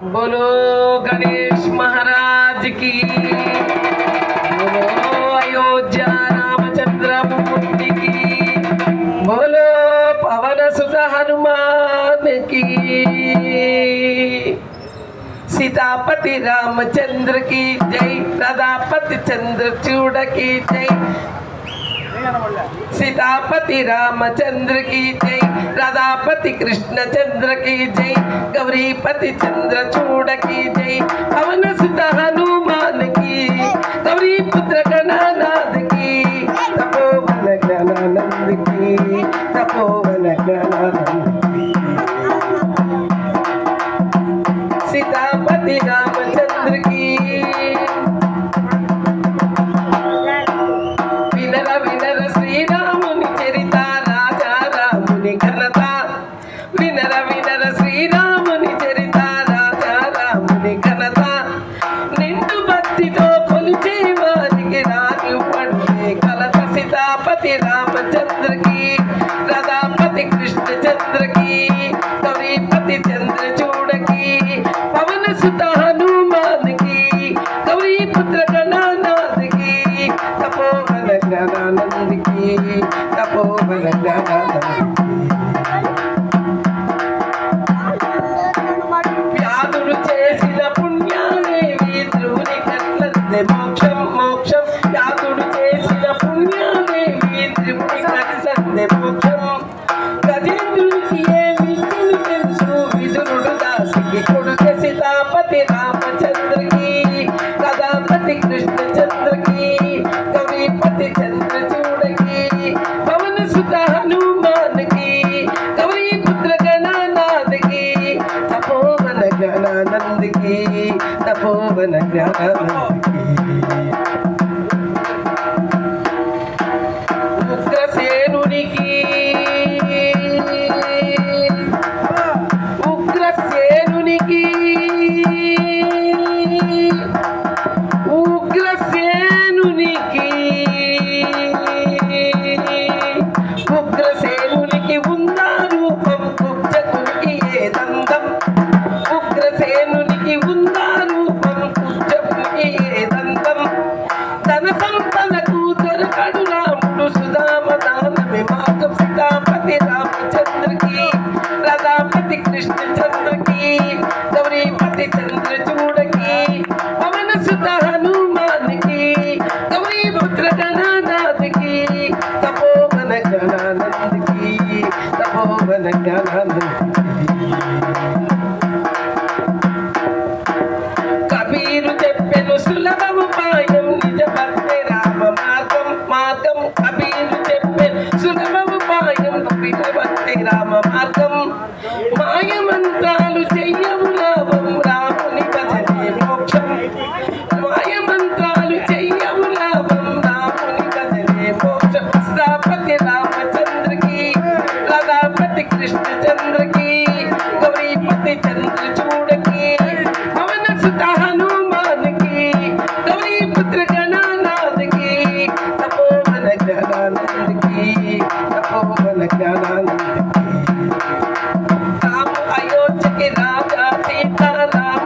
बोलो गणेश महाराज की, बोलो अयोध्या रामचंद्र मूर्ति की, बोलो पवन सुत हनुमान की, सीतापति रामचंद्र की जय, राधापति चंद्रचूड़ की जय, सीतापति रामचंद्र की जय, राधापति कृष्णचंद्र की जय, गौरीपति चंद्रचूड़ की जय, पवन सुत हनुमान की, गौरी पुत्र गणानाथ की, तपोवन ज्ञानानंद की, तपोवन ज्ञानानंद की, सीतापति रामचंद्र की। रामचंद्र की, राधापति कृष्णचंद्र की, गौरीपति चंद्रचूड़ की, पवन सुत हनुमान की, गौरी पुत्र गणानाथ की, तपोवन ज्ञानानंद की, तपोवन ज्ञानानंद की। व्याधुడు చేసిన పుణ్యాలేవి ధ్రువుని కట్లందే మోక్షం మోక్షం, వ్యాధుడు చేసిన పుణ్యాలేవి ధ్రువుని కట్లందే మోక్షం, గజేంద్రునికి ఏమి తెలుసు విదురుడు దాసికి కొడుకు, సీతాపతి రామచంద్రకి, రాధాపతి కృష్ణచంద్రకి, గౌరీపతి చంద్రచూడకి, పవన సుత హనుమాన్కి, గౌరీ పుత్ర గణనాథకి, తపోవన జ్ఞానానందకి, తపోవన జ్ఞానానందకి, ఉగ్రసేనునికి ఉగ్రసేనునికి ఉగ్రసేనునికి ఉగ్రసేనునికి ఉందా రూపం, కుబ్జకునికి ఏదందం, ఉగ్రసేనునికి ఉందా రూపం, కుబ్జకునికి ఏదందం, తన సంపదకు దొరకడు రాముడు సుధామ దానమే మార్గం, సీతాపతి రామచంద్రకి, రాధాపతి కృష్ణచంద్రకి, గౌరీపతి చంద్రచూడకి, పవన సుత హనుమాన్కి, గౌరీ పుత్ర గణనాథకి, తపోవన జ్ఞానానందకి, తపోవన జ్ఞానానందకి। కబీరు చెప్పెను సులభ ఉపాయం, నిజ భక్తి రామ మార్గం మార్గం, కబీరు చెప్పెను సులభ ఉపాయం, నిజ భక్తి రామ మార్గం, మాయ మంత్రాలు చెయ్యవు లాభం, రాముని భజనే మోక్షం, మాయ మంత్రాలు చెయ్యవు లాభం, రాముని భజనే మోక్షం, సీతాపతి రామచంద్రకి, రాధాపతి కృష్ణచంద్రకి, గౌరీపతి చంద్రచూడకి, పవన సుత హనుమాన్కి, గౌరీ పుత్ర గణనాథకి, తపోవన జ్ఞానానందకి, తపోవన జ్ఞానానందకి। రాము అయోధ్యకి రాజా, సీతారామ